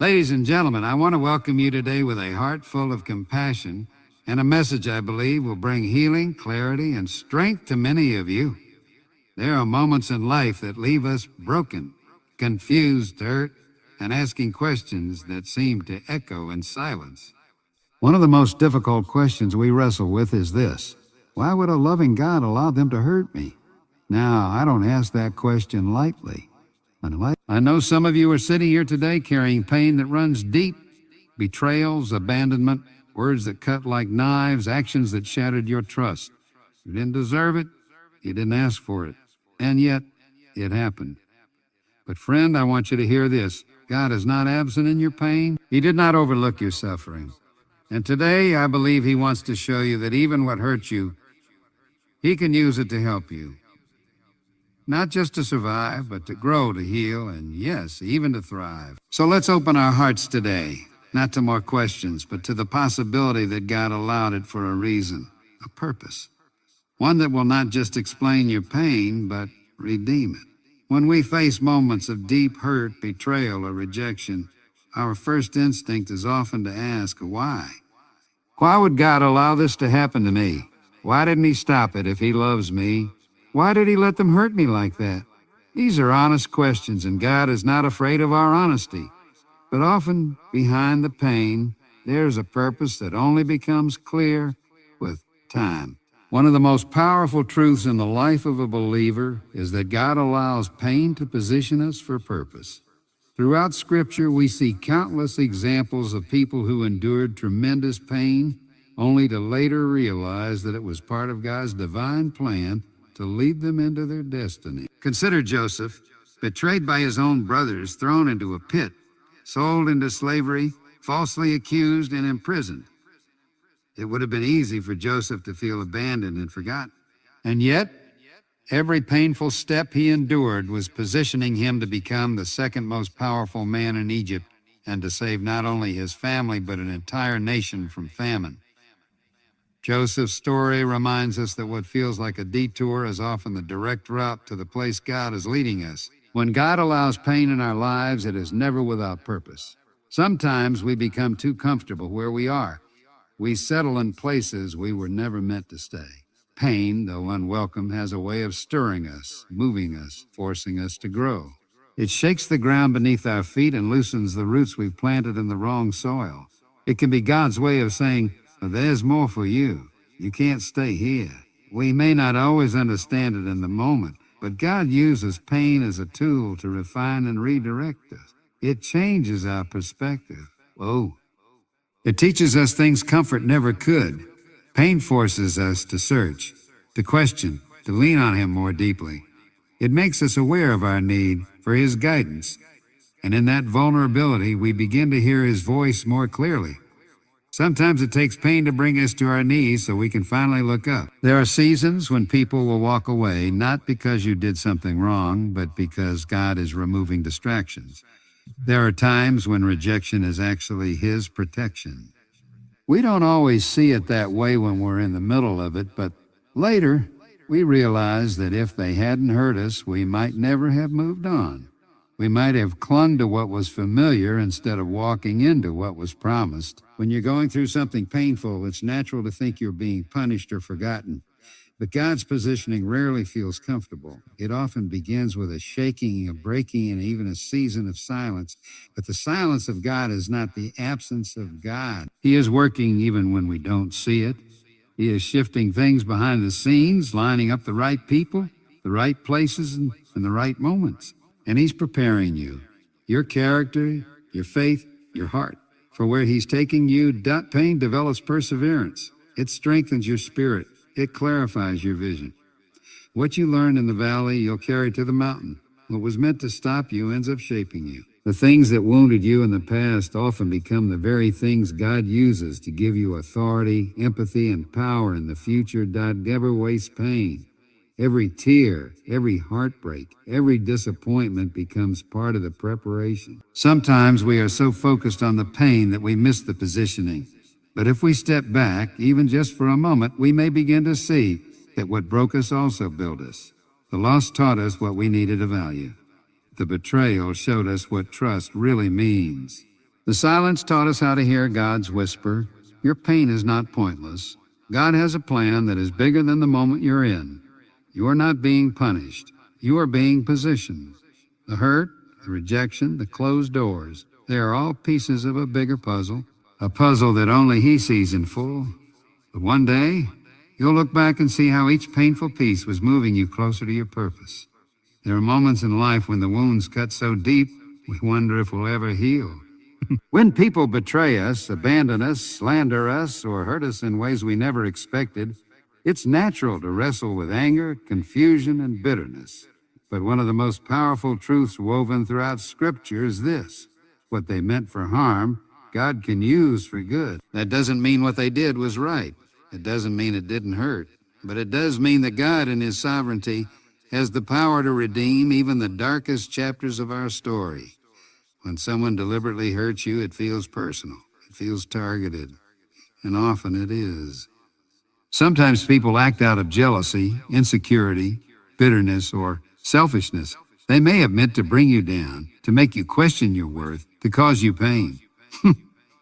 Ladies and gentlemen, I want to welcome you today with a heart full of compassion and a message I believe will bring healing, clarity, and strength to many of you. There are moments in life that leave us broken, confused, hurt, and asking questions that seem to echo in silence. One of the most difficult questions we wrestle with is this: why would a loving God allow them to hurt me? Now, I don't ask that question lightly. I know some of you are sitting here today carrying pain that runs deep: betrayals, abandonment, words that cut like knives, actions that shattered your trust. You didn't deserve it. You didn't ask for it. And yet, it happened. But friend, I want you to hear this. God is not absent in your pain. He did not overlook your suffering. And today, I believe He wants to show you that even what hurts you, He can use it to help you. Not just to survive, but to grow, to heal, and yes, even to thrive. So let's open our hearts today, not to more questions, but to the possibility that God allowed it for a reason, a purpose. One that will not just explain your pain, but redeem it. When we face moments of deep hurt, betrayal, or rejection, our first instinct is often to ask, why? Why would God allow this to happen to me? Why didn't He stop it if He loves me? Why did He let them hurt me like that? These are honest questions, and God is not afraid of our honesty. But often, behind the pain, there's a purpose that only becomes clear with time. One of the most powerful truths in the life of a believer is that God allows pain to position us for purpose. Throughout Scripture, we see countless examples of people who endured tremendous pain, only to later realize that it was part of God's divine plan to lead them into their destiny. Consider Joseph, betrayed by his own brothers, thrown into a pit, sold into slavery, falsely accused, and imprisoned. It would have been easy for Joseph to feel abandoned and forgotten. And yet, every painful step he endured was positioning him to become the second most powerful man in Egypt and to save not only his family but an entire nation from famine. Joseph's story reminds us that what feels like a detour is often the direct route to the place God is leading us. When God allows pain in our lives, it is never without purpose. Sometimes we become too comfortable where we are. We settle in places we were never meant to stay. Pain, though unwelcome, has a way of stirring us, moving us, forcing us to grow. It shakes the ground beneath our feet and loosens the roots we've planted in the wrong soil. It can be God's way of saying, there's more for you. You can't stay here. We may not always understand it in the moment, but God uses pain as a tool to refine and redirect us. It changes our perspective. It teaches us things comfort never could. Pain forces us to search, to question, to lean on Him more deeply. It makes us aware of our need for His guidance, and in that vulnerability, we begin to hear His voice more clearly. Sometimes it takes pain to bring us to our knees so we can finally look up. There are seasons when people will walk away, not because you did something wrong, but because God is removing distractions. There are times when rejection is actually His protection. We don't always see it that way when we're in the middle of it, but later we realize that if they hadn't hurt us, we might never have moved on. We might have clung to what was familiar instead of walking into what was promised. When you're going through something painful, it's natural to think you're being punished or forgotten. But God's positioning rarely feels comfortable. It often begins with a shaking, a breaking, and even a season of silence. But the silence of God is not the absence of God. He is working even when we don't see it. He is shifting things behind the scenes, lining up the right people, the right places, and the right moments. And He's preparing you, your character, your faith, your heart, for where He's taking you. Pain develops perseverance. It strengthens your spirit. It clarifies your vision. What you learned in the valley, you'll carry to the mountain. What was meant to stop you ends up shaping you. The things that wounded you in the past often become the very things God uses to give you authority, empathy, and power in the future. God never wastes pain. Every tear, every heartbreak, every disappointment becomes part of the preparation. Sometimes we are so focused on the pain that we miss the positioning. But if we step back, even just for a moment, we may begin to see that what broke us also built us. The loss taught us what we needed to value. The betrayal showed us what trust really means. The silence taught us how to hear God's whisper. Your pain is not pointless. God has a plan that is bigger than the moment you're in. You are not being punished. You are being positioned. The hurt, the rejection, the closed doors, they are all pieces of a bigger puzzle, a puzzle that only He sees in full. But one day, you'll look back and see how each painful piece was moving you closer to your purpose. There are moments in life when the wounds cut so deep, we wonder if we'll ever heal. When people betray us, abandon us, slander us, or hurt us in ways we never expected, it's natural to wrestle with anger, confusion, and bitterness. But one of the most powerful truths woven throughout Scripture is this: what they meant for harm, God can use for good. That doesn't mean what they did was right. It doesn't mean it didn't hurt. But it does mean that God, in His sovereignty, has the power to redeem even the darkest chapters of our story. When someone deliberately hurts you, it feels personal. It feels targeted. And often it is. Sometimes people act out of jealousy, insecurity, bitterness, or selfishness. They may have meant to bring you down, to make you question your worth, to cause you pain.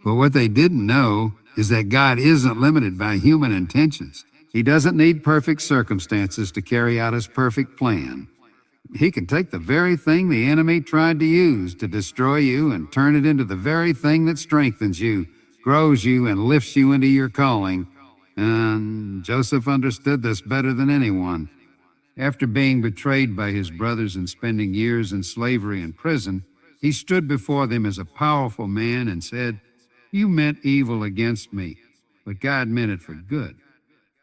But what they didn't know is that God isn't limited by human intentions. He doesn't need perfect circumstances to carry out His perfect plan. He can take the very thing the enemy tried to use to destroy you and turn it into the very thing that strengthens you, grows you, and lifts you into your calling. And Joseph understood this better than anyone. After being betrayed by his brothers and spending years in slavery and prison, he stood before them as a powerful man and said, "You meant evil against me, but God meant it for good."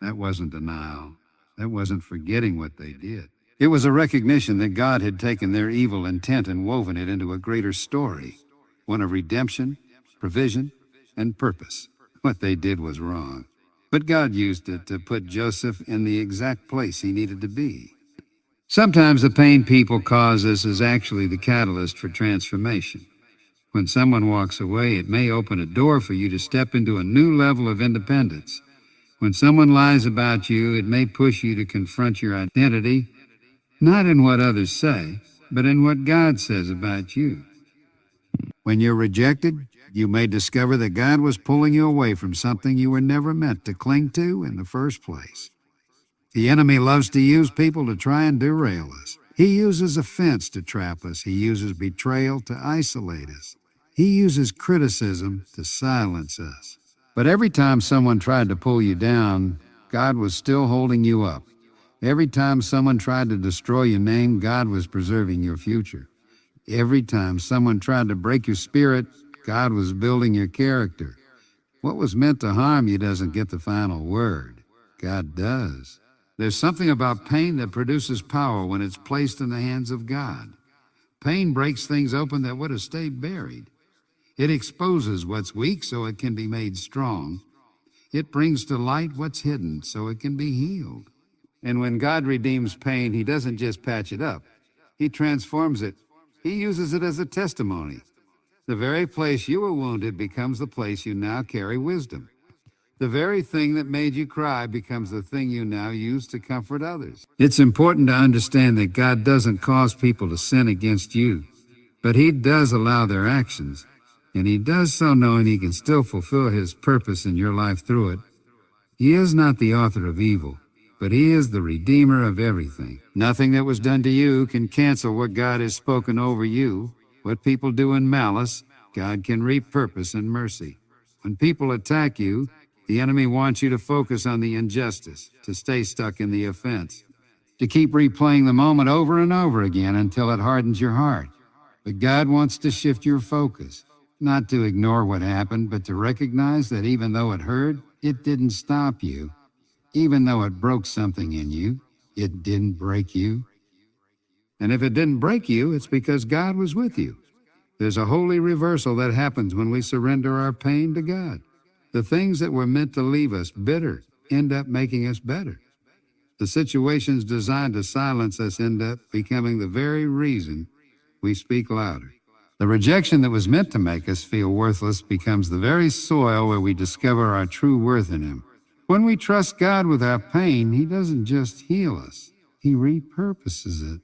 That wasn't denial. That wasn't forgetting what they did. It was a recognition that God had taken their evil intent and woven it into a greater story, one of redemption, provision, and purpose. What they did was wrong, but God used it to put Joseph in the exact place he needed to be. Sometimes the pain people cause us is actually the catalyst for transformation. When someone walks away, it may open a door for you to step into a new level of independence. When someone lies about you, it may push you to confront your identity, not in what others say, but in what God says about you. When you're rejected, you may discover that God was pulling you away from something you were never meant to cling to in the first place. The enemy loves to use people to try and derail us. He uses offense to trap us. He uses betrayal to isolate us. He uses criticism to silence us. But every time someone tried to pull you down, God was still holding you up. Every time someone tried to destroy your name, God was preserving your future. Every time someone tried to break your spirit, God was building your character. What was meant to harm you doesn't get the final word. God does. There's something about pain that produces power when it's placed in the hands of God. Pain breaks things open that would have stayed buried. It exposes what's weak so it can be made strong. It brings to light what's hidden so it can be healed. And when God redeems pain, He doesn't just patch it up. He transforms it. He uses it as a testimony. The very place you were wounded becomes the place you now carry wisdom. The very thing that made you cry becomes the thing you now use to comfort others. It's important to understand that God doesn't cause people to sin against you, but He does allow their actions, and He does so knowing He can still fulfill His purpose in your life through it. He is not the author of evil, but He is the Redeemer of everything. Nothing that was done to you can cancel what God has spoken over you. What people do in malice, God can repurpose in mercy. When people attack you, the enemy wants you to focus on the injustice, to stay stuck in the offense, to keep replaying the moment over and over again until it hardens your heart. But God wants to shift your focus, not to ignore what happened, but to recognize that even though it hurt, it didn't stop you. Even though it broke something in you, it didn't break you. And if it didn't break you, it's because God was with you. There's a holy reversal that happens when we surrender our pain to God. The things that were meant to leave us bitter end up making us better. The situations designed to silence us end up becoming the very reason we speak louder. The rejection that was meant to make us feel worthless becomes the very soil where we discover our true worth in Him. When we trust God with our pain, He doesn't just heal us, He repurposes it.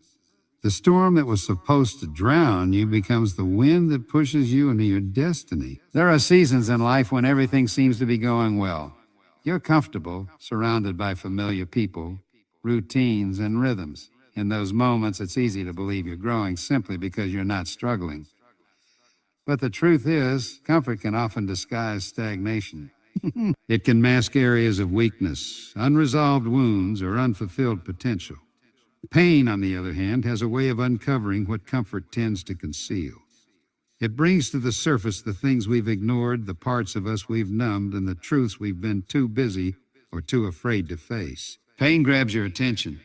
The storm that was supposed to drown you becomes the wind that pushes you into your destiny. There are seasons in life when everything seems to be going well. You're comfortable, surrounded by familiar people, routines, and rhythms. In those moments, it's easy to believe you're growing simply because you're not struggling. But the truth is, comfort can often disguise stagnation. It can mask areas of weakness, unresolved wounds, or unfulfilled potential. Pain, on the other hand, has a way of uncovering what comfort tends to conceal. It brings to the surface the things we've ignored, the parts of us we've numbed, and the truths we've been too busy or too afraid to face. Pain grabs your attention.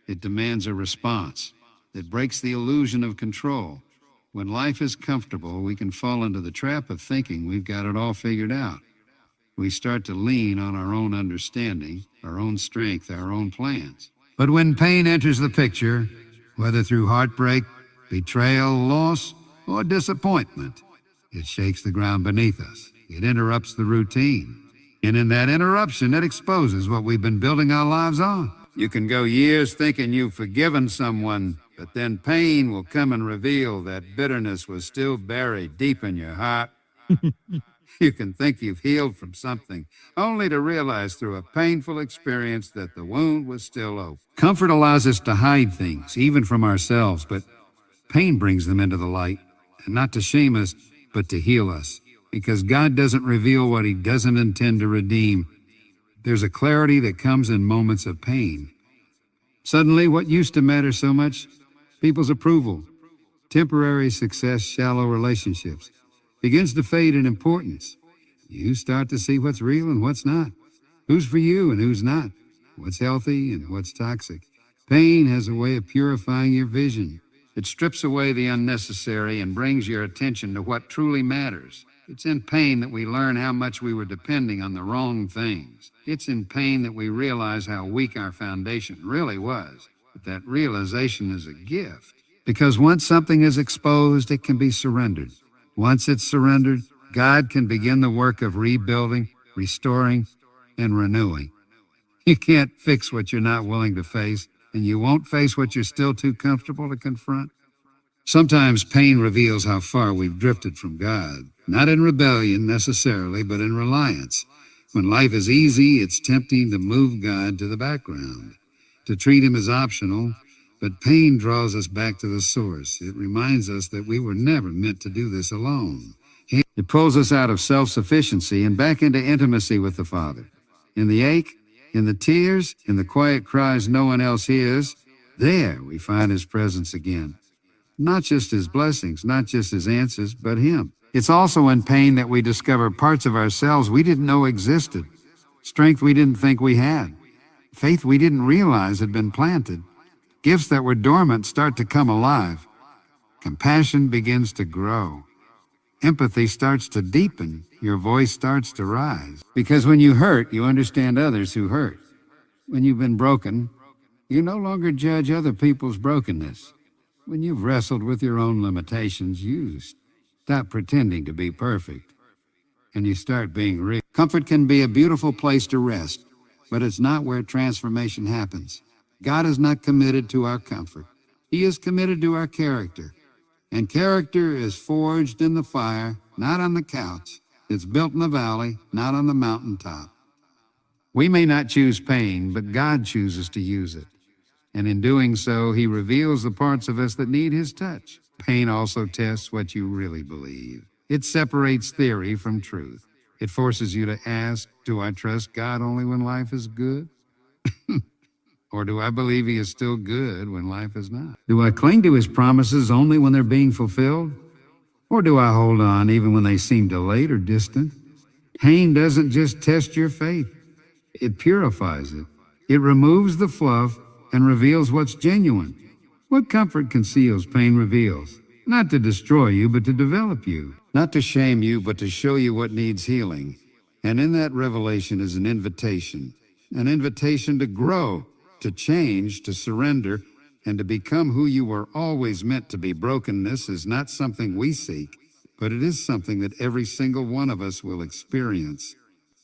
It demands a response. It breaks the illusion of control. When life is comfortable, we can fall into the trap of thinking we've got it all figured out. We start to lean on our own understanding, our own strength, our own plans. But when pain enters the picture, whether through heartbreak, betrayal, loss, or disappointment, it shakes the ground beneath us. It interrupts the routine. And in that interruption, it exposes what we've been building our lives on. You can go years thinking you've forgiven someone, but then pain will come and reveal that bitterness was still buried deep in your heart. You can think you've healed from something, only to realize through a painful experience that the wound was still open. Comfort allows us to hide things, even from ourselves, but pain brings them into the light, and not to shame us, but to heal us. Because God doesn't reveal what he doesn't intend to redeem. There's a clarity that comes in moments of pain. Suddenly, what used to matter so much, people's approval, temporary success, shallow relationships, begins to fade in importance. You start to see what's real and what's not, who's for you and who's not, what's healthy and what's toxic. Pain has a way of purifying your vision. It strips away the unnecessary and brings your attention to what truly matters. It's in pain that we learn how much we were depending on the wrong things. It's in pain that we realize how weak our foundation really was. But that realization is a gift. Because once something is exposed, it can be surrendered. Once it's surrendered, God can begin the work of rebuilding, restoring, and renewing. You can't fix what you're not willing to face, and you won't face what you're still too comfortable to confront. Sometimes pain reveals how far we've drifted from God, not in rebellion necessarily, but in reliance. When life is easy, it's tempting to move God to the background, to treat him as optional, but pain draws us back to the source. It reminds us that we were never meant to do this alone. It pulls us out of self-sufficiency and back into intimacy with the Father. In the ache, in the tears, in the quiet cries no one else hears, there we find his presence again. Not just his blessings, not just his answers, but him. It's also in pain that we discover parts of ourselves we didn't know existed, strength we didn't think we had, faith we didn't realize had been planted. Gifts that were dormant start to come alive. Compassion begins to grow. Empathy starts to deepen. Your voice starts to rise. Because when you hurt, you understand others who hurt. When you've been broken, you no longer judge other people's brokenness. When you've wrestled with your own limitations, you stop pretending to be perfect, and you start being real. Comfort can be a beautiful place to rest, but it's not where transformation happens. God is not committed to our comfort. He is committed to our character. And character is forged in the fire, not on the couch. It's built in the valley, not on the mountaintop. We may not choose pain, but God chooses to use it. And in doing so, he reveals the parts of us that need his touch. Pain also tests what you really believe. It separates theory from truth. It forces you to ask, do I trust God only when life is good? Or do I believe he is still good when life is not? Do I cling to his promises only when they're being fulfilled? Or do I hold on even when they seem delayed or distant? Pain doesn't just test your faith. It purifies it. It removes the fluff and reveals what's genuine. What comfort conceals, pain reveals. Not to destroy you, but to develop you. Not to shame you, but to show you what needs healing. And in that revelation is an invitation to grow, to change, to surrender, and to become who you were always meant to be. Brokenness is not something we seek, but it is something that every single one of us will experience.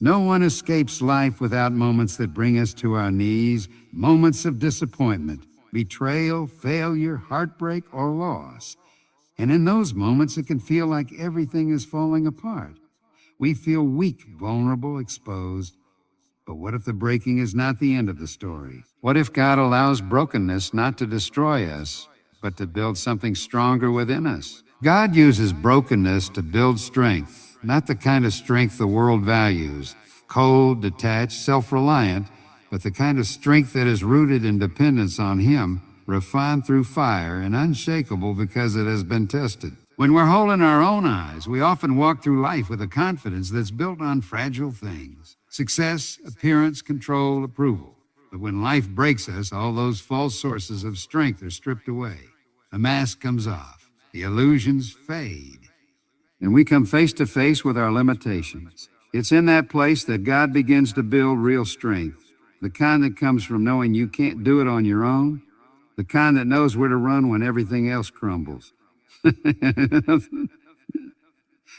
No one escapes life without moments that bring us to our knees, moments of disappointment, betrayal, failure, heartbreak, or loss. And in those moments, it can feel like everything is falling apart. We feel weak, vulnerable, exposed. But what if the breaking is not the end of the story? What if God allows brokenness not to destroy us, but to build something stronger within us? God uses brokenness to build strength, not the kind of strength the world values, cold, detached, self-reliant, but the kind of strength that is rooted in dependence on Him, refined through fire and unshakable because it has been tested. When we're whole in our own eyes, we often walk through life with a confidence that's built on fragile things: success, appearance, control, approval. But when life breaks us, all those false sources of strength are stripped away. The mask comes off. The illusions fade. And we come face to face with our limitations. It's in that place that God begins to build real strength, the kind that comes from knowing you can't do it on your own, the kind that knows where to run when everything else crumbles.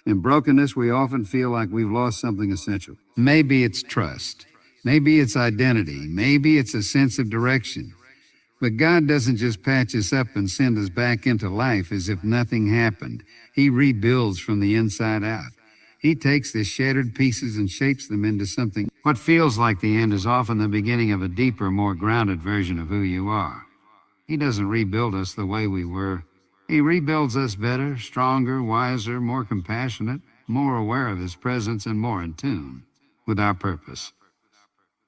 In brokenness, we often feel like we've lost something essential. Maybe it's trust. Maybe it's identity. Maybe it's a sense of direction. But God doesn't just patch us up and send us back into life as if nothing happened. He rebuilds from the inside out. He takes the shattered pieces and shapes them into something. What feels like the end is often the beginning of a deeper, more grounded version of who you are. He doesn't rebuild us the way we were. He rebuilds us better, stronger, wiser, more compassionate, more aware of His presence, and more in tune with our purpose.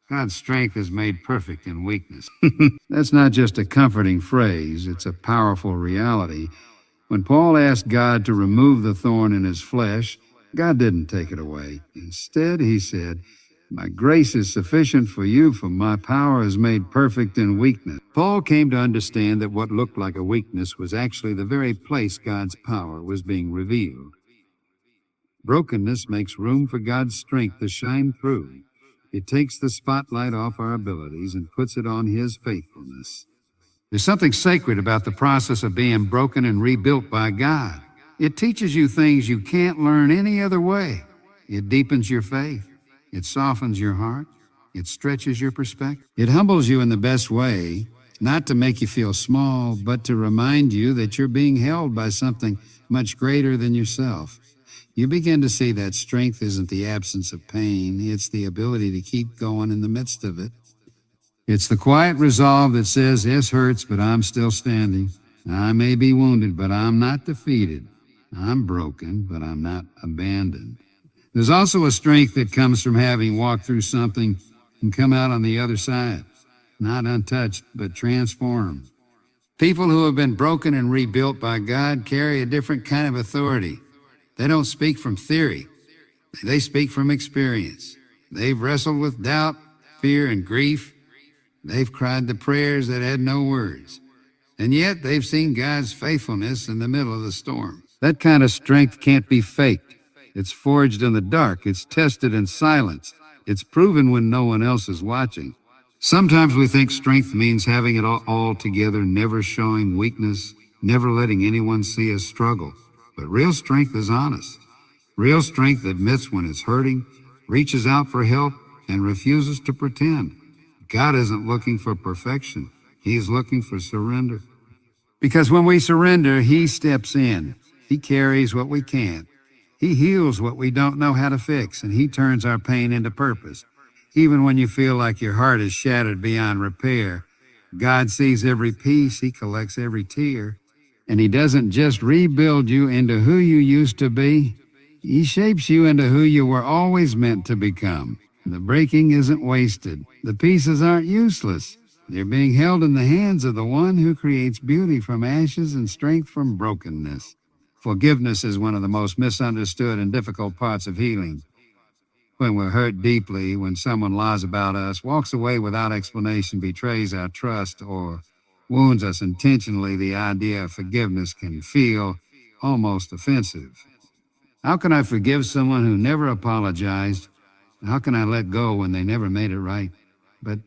God's strength is made perfect in weakness. That's not just a comforting phrase, it's a powerful reality. When Paul asked God to remove the thorn in his flesh, God didn't take it away. Instead, he said, "My grace is sufficient for you, for my power is made perfect in weakness." Paul came to understand that what looked like a weakness was actually the very place God's power was being revealed. Brokenness makes room for God's strength to shine through. It takes the spotlight off our abilities and puts it on His faithfulness. There's something sacred about the process of being broken and rebuilt by God. It teaches you things you can't learn any other way. It deepens your faith. It softens your heart. It stretches your perspective. It humbles you in the best way, not to make you feel small, but to remind you that you're being held by something much greater than yourself. You begin to see that strength isn't the absence of pain, it's the ability to keep going in the midst of it. It's the quiet resolve that says, "This hurts, but I'm still standing. I may be wounded, but I'm not defeated. I'm broken, but I'm not abandoned." There's also a strength that comes from having walked through something and come out on the other side, not untouched, but transformed. People who have been broken and rebuilt by God carry a different kind of authority. They don't speak from theory. They speak from experience. They've wrestled with doubt, fear, and grief. They've cried the prayers that had no words. And yet they've seen God's faithfulness in the middle of the storm. That kind of strength can't be faked. It's forged in the dark. It's tested in silence. It's proven when no one else is watching. Sometimes we think strength means having it all together, never showing weakness, never letting anyone see us struggle. But real strength is honest. Real strength admits when it's hurting, reaches out for help, and refuses to pretend. God isn't looking for perfection. He's looking for surrender. Because when we surrender, He steps in. He carries what we can't. He heals what we don't know how to fix, and He turns our pain into purpose. Even when you feel like your heart is shattered beyond repair, God sees every piece. He collects every tear. And He doesn't just rebuild you into who you used to be. He shapes you into who you were always meant to become. The breaking isn't wasted. The pieces aren't useless. They're being held in the hands of the one who creates beauty from ashes and strength from brokenness. Forgiveness is one of the most misunderstood and difficult parts of healing. When we're hurt deeply, when someone lies about us, walks away without explanation, betrays our trust, or wounds us intentionally, the idea of forgiveness can feel almost offensive. How can I forgive someone who never apologized? How can I let go when they never made it right? But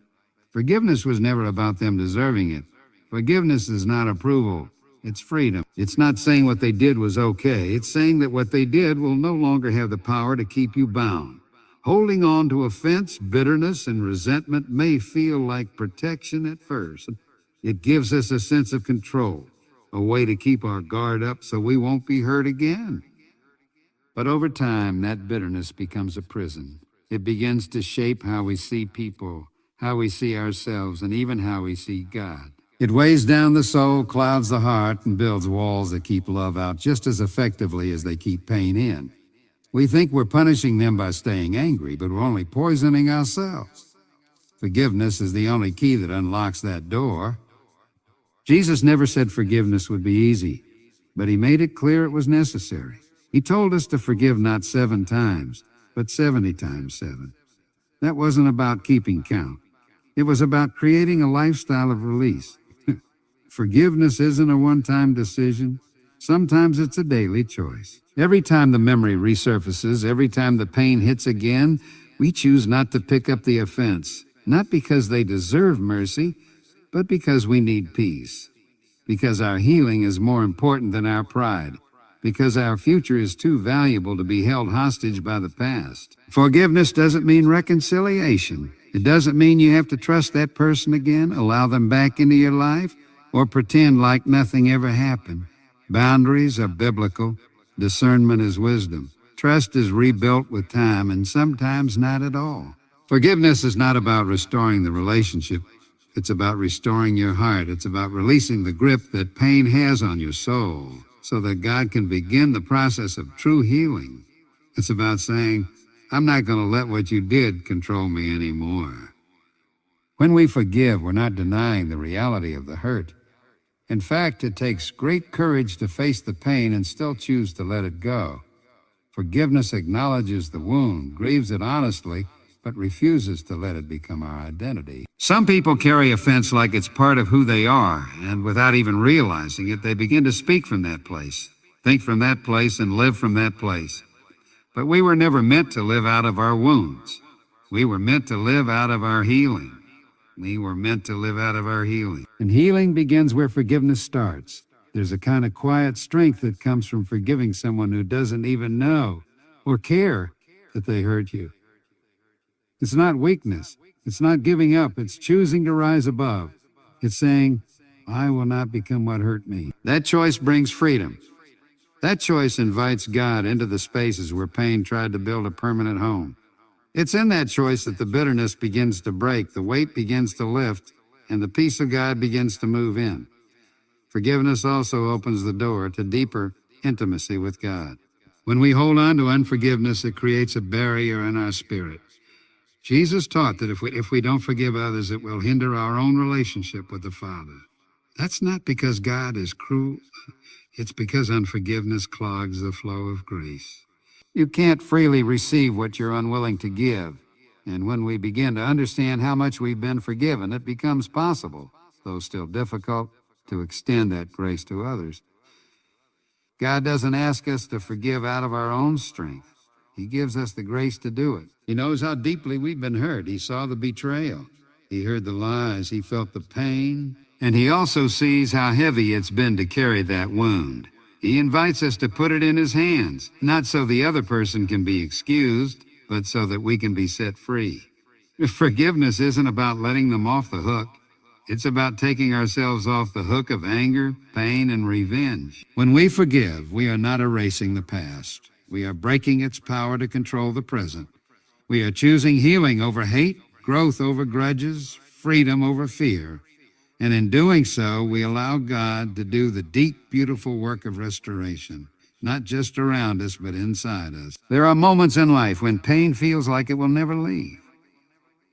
forgiveness was never about them deserving it. Forgiveness is not approval. It's freedom. It's not saying what they did was okay. It's saying that what they did will no longer have the power to keep you bound. Holding on to offense, bitterness, and resentment may feel like protection at first, It gives us a sense of control, a way to keep our guard up so we won't be hurt again. But over time, that bitterness becomes a prison. It begins to shape how we see people, how we see ourselves, and even how we see God. It weighs down the soul, clouds the heart, and builds walls that keep love out just as effectively as they keep pain in. We think we're punishing them by staying angry, but we're only poisoning ourselves. Forgiveness is the only key that unlocks that door. Jesus never said forgiveness would be easy, but he made it clear it was necessary. He told us to forgive not 7 times, but 70 times 7. That wasn't about keeping count. It was about creating a lifestyle of release. Forgiveness isn't a one-time decision. Sometimes it's a daily choice. Every time the memory resurfaces, every time the pain hits again, we choose not to pick up the offense, not because they deserve mercy, but because we need peace, because our healing is more important than our pride, because our future is too valuable to be held hostage by the past. Forgiveness doesn't mean reconciliation. It doesn't mean you have to trust that person again, allow them back into your life, or pretend like nothing ever happened. Boundaries are biblical. Discernment is wisdom. Trust is rebuilt with time, and sometimes not at all. Forgiveness is not about restoring the relationship. It's about restoring your heart. It's about releasing the grip that pain has on your soul so that God can begin the process of true healing. It's about saying, I'm not going to let what you did control me anymore. When we forgive, we're not denying the reality of the hurt. In fact, it takes great courage to face the pain and still choose to let it go. Forgiveness acknowledges the wound, grieves it honestly, but refuses to let it become our identity. Some people carry offense like it's part of who they are, and without even realizing it, they begin to speak from that place, think from that place, and live from that place. But we were never meant to live out of our wounds. We were meant to live out of our healing. We were meant to live out of our healing. And healing begins where forgiveness starts. There's a kind of quiet strength that comes from forgiving someone who doesn't even know or care that they hurt you. It's not weakness. It's not giving up. It's choosing to rise above. It's saying, I will not become what hurt me. That choice brings freedom. That choice invites God into the spaces where pain tried to build a permanent home. It's in that choice that the bitterness begins to break, the weight begins to lift, and the peace of God begins to move in. Forgiveness also opens the door to deeper intimacy with God. When we hold on to unforgiveness, it creates a barrier in our spirit. Jesus taught that if we don't forgive others, it will hinder our own relationship with the Father. That's not because God is cruel. It's because unforgiveness clogs the flow of grace. You can't freely receive what you're unwilling to give. And when we begin to understand how much we've been forgiven, it becomes possible, though still difficult, to extend that grace to others. God doesn't ask us to forgive out of our own strength. He gives us the grace to do it. He knows how deeply we've been hurt. He saw the betrayal. He heard the lies. He felt the pain. And he also sees how heavy it's been to carry that wound. He invites us to put it in his hands, not so the other person can be excused, but so that we can be set free. Forgiveness isn't about letting them off the hook. It's about taking ourselves off the hook of anger, pain, and revenge. When we forgive, we are not erasing the past. We are breaking its power to control the present. We are choosing healing over hate, growth over grudges, freedom over fear. And in doing so, we allow God to do the deep, beautiful work of restoration, not just around us, but inside us. There are moments in life when pain feels like it will never leave,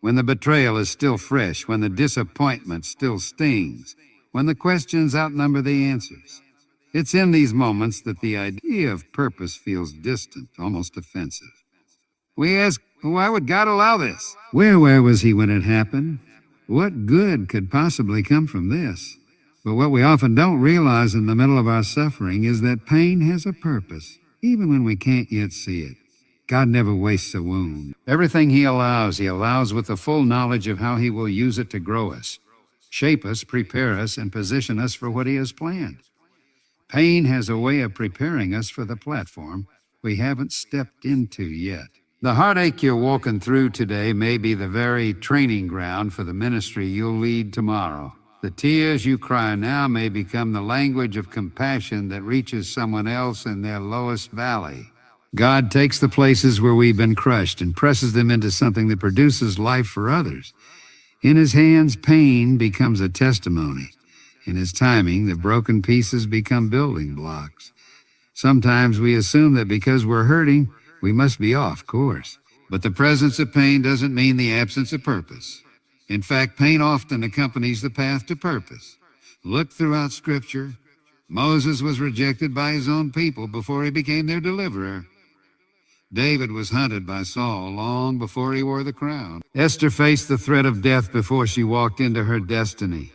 when the betrayal is still fresh, when the disappointment still stings, when the questions outnumber the answers. It's in these moments that the idea of purpose feels distant, almost offensive. We ask, why would God allow this? Where was he when it happened? What good could possibly come from this? But what we often don't realize in the middle of our suffering is that pain has a purpose, even when we can't yet see it. God never wastes a wound. Everything he allows with the full knowledge of how he will use it to grow us, shape us, prepare us, and position us for what he has planned. Pain has a way of preparing us for the platform we haven't stepped into yet. The heartache you're walking through today may be the very training ground for the ministry you'll lead tomorrow. The tears you cry now may become the language of compassion that reaches someone else in their lowest valley. God takes the places where we've been crushed and presses them into something that produces life for others. In his hands, pain becomes a testimony. In his timing, the broken pieces become building blocks. Sometimes we assume that because we're hurting, we must be off course. But the presence of pain doesn't mean the absence of purpose. In fact, pain often accompanies the path to purpose. Look throughout Scripture. Moses was rejected by his own people before he became their deliverer. David was hunted by Saul long before he wore the crown. Esther faced the threat of death before she walked into her destiny.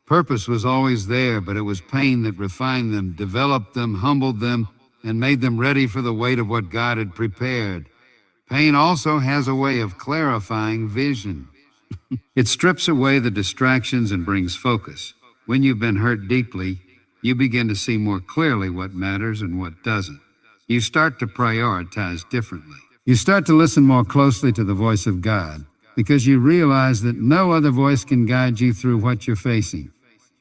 Purpose was always there, but it was pain that refined them, developed them, humbled them, and made them ready for the weight of what God had prepared. Pain also has a way of clarifying vision. It strips away the distractions and brings focus. When you've been hurt deeply, you begin to see more clearly what matters and what doesn't. You start to prioritize differently. You start to listen more closely to the voice of God because you realize that no other voice can guide you through what you're facing.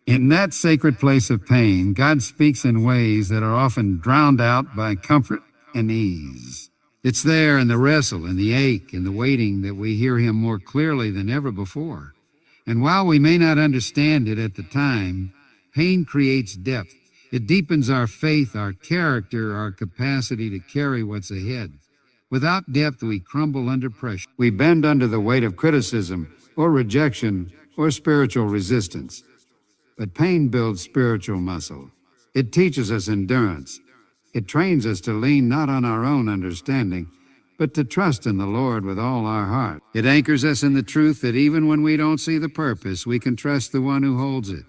In that sacred place of pain, God speaks in ways that are often drowned out by comfort and ease. It's there in the wrestle, in the ache, in the waiting that we hear him more clearly than ever before. And while we may not understand it at the time, pain creates depth. It deepens our faith, our character, our capacity to carry what's ahead. Without depth, we crumble under pressure. We bend under the weight of criticism or rejection or spiritual resistance. But pain builds spiritual muscle. It teaches us endurance. It trains us to lean not on our own understanding, but to trust in the Lord with all our heart. It anchors us in the truth that even when we don't see the purpose, we can trust the one who holds it.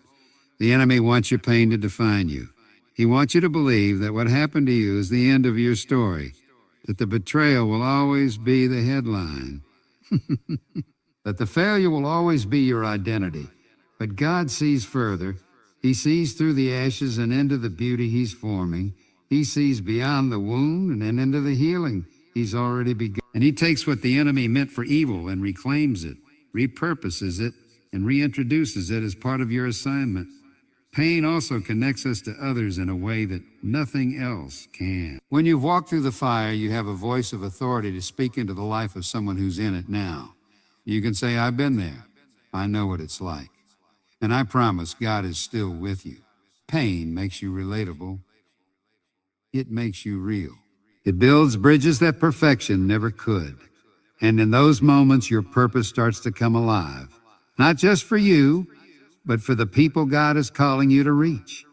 The enemy wants your pain to define you. He wants you to believe that what happened to you is the end of your story, that the betrayal will always be the headline, that the failure will always be your identity. But God sees further. He sees through the ashes and into the beauty he's forming. He sees beyond the wound and then into the healing he's already begun. And he takes what the enemy meant for evil and reclaims it, repurposes it, and reintroduces it as part of your assignment. Pain also connects us to others in a way that nothing else can. When you've walked through the fire, you have a voice of authority to speak into the life of someone who's in it now. You can say, I've been there. I know what it's like. And I promise God is still with you. Pain makes you relatable. It makes you real. It builds bridges that perfection never could. And in those moments, your purpose starts to come alive. Not just for you, but for the people God is calling you to reach.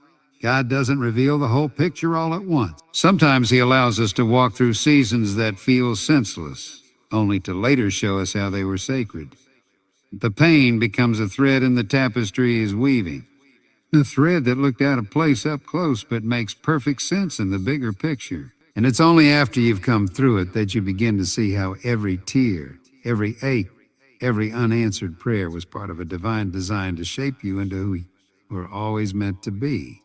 God doesn't reveal the whole picture all at once. Sometimes he allows us to walk through seasons that feel senseless, only to later show us how they were sacred. The pain becomes a thread in the tapestry he's weaving, a thread that looked out of place up close but makes perfect sense in the bigger picture. And it's only after you've come through it that you begin to see how every tear, every ache, every unanswered prayer was part of a divine design to shape you into who you were always meant to be.